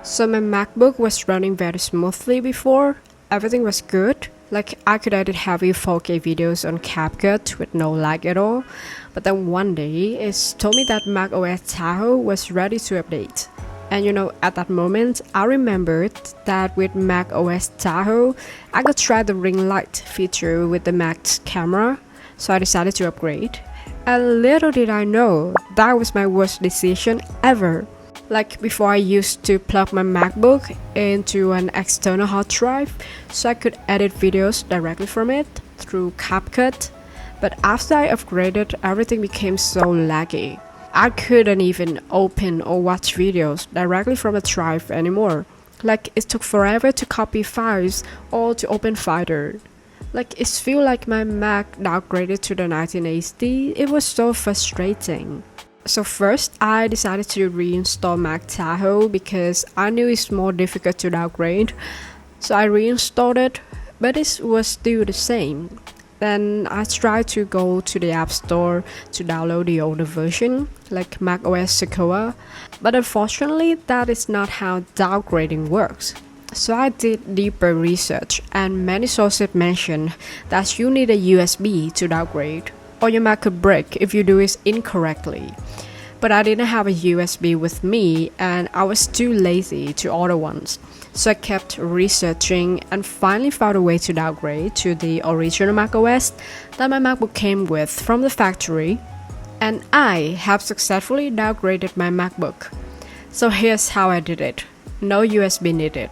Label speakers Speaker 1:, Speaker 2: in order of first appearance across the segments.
Speaker 1: So my MacBook was running very smoothly before. Everything was good. Like I could edit heavy 4K videos on CapCut with no lag at all. But then one day it told me that macOS Tahoe was ready to update. And at that moment, I remembered that with macOS Tahoe, I could try the ring light feature with the Mac's camera. So I decided to upgrade. And little did I know, that was my worst decision ever. Like before, I used to plug my MacBook into an external hard drive so I could edit videos directly from it through CapCut. But after I upgraded, everything became so laggy. I couldn't even open or watch videos directly from a drive anymore. Like it took forever to copy files or to open Finder. Like it felt like my Mac downgraded to the 1980. It was so frustrating. So first, I decided to reinstall Mac Tahoe because I knew it's more difficult to downgrade. So I reinstalled it, but it was still the same. Then I tried to go to the App Store to download the older version, like macOS Sequoia. But unfortunately, that is not how downgrading works. So I did deeper research, and many sources mention that you need a USB to downgrade, or your Mac could break if you do it incorrectly. But I didn't have a USB with me, and I was too lazy to order one. So I kept researching and finally found a way to downgrade to the original macOS that my MacBook came with from the factory. And I have successfully downgraded my MacBook. So here's how I did it. No USB needed.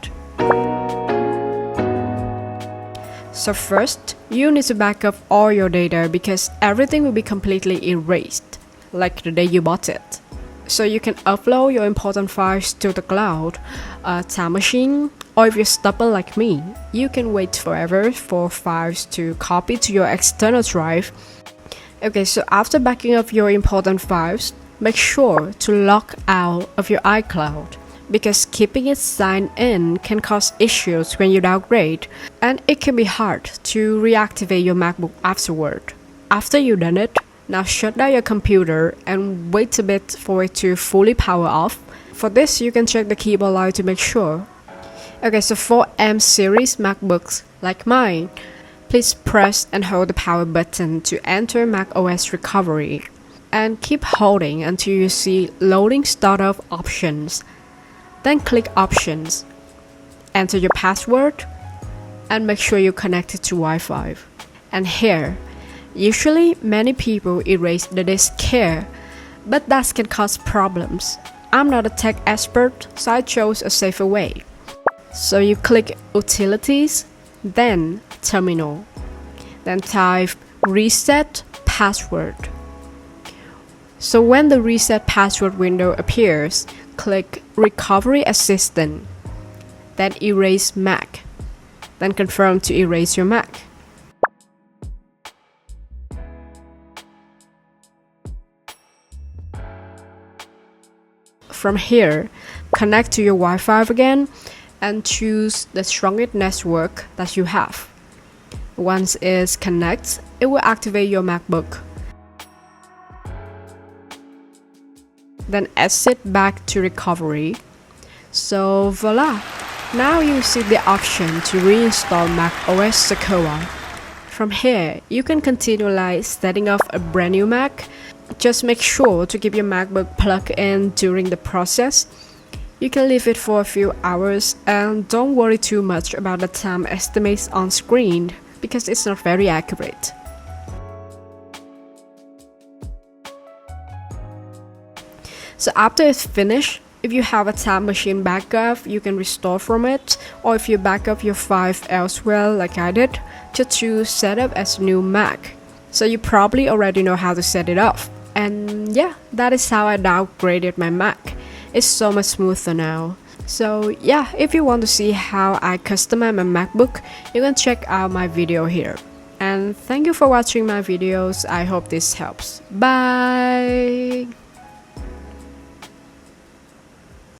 Speaker 1: So first, you need to back up all your data because everything will be completely erased, like the day you bought it. So you can upload your important files to the cloud, a time machine, or if you're stubborn like me, you can wait forever for files to copy to your external drive. Okay, so after backing up your important files, make sure to log out of your iCloud, because keeping it signed in can cause issues when you downgrade, and it can be hard to reactivate your MacBook afterward. After you've done it, now shut down your computer and wait a bit for it to fully power off. For this, you can check the keyboard light to make sure. Okay, so for M-series MacBooks like mine, please press and hold the power button to enter macOS recovery, and keep holding until you see loading startup options. Then click Options, enter your password, and make sure you're connected to Wi-Fi. And here, usually many people erase the disk here, but that can cause problems. I'm not a tech expert, so I chose a safer way. So you click Utilities, then Terminal, then type Reset Password. So when the Reset Password window appears, click Recovery Assistant, then Erase Mac, then confirm to erase your Mac. From here, connect to your Wi-Fi again and choose the strongest network that you have. Once it's connected, it will activate your MacBook. Then exit back to recovery. So voila! Now you see the option to reinstall macOS Sequoia. From here, you can continue like setting up a brand new Mac. Just make sure to keep your MacBook plugged in during the process. You can leave it for a few hours and don't worry too much about the time estimates on screen because it's not very accurate. So after it's finished, if you have a time machine backup, you can restore from it, or if you back up your file elsewhere like I did, just choose Setup as New Mac. So you probably already know how to set it up. And yeah, that is how I downgraded my Mac. It's so much smoother now. So yeah, if you want to see how I customize my MacBook, you can check out my video here. And thank you for watching my videos. I hope this helps. Bye!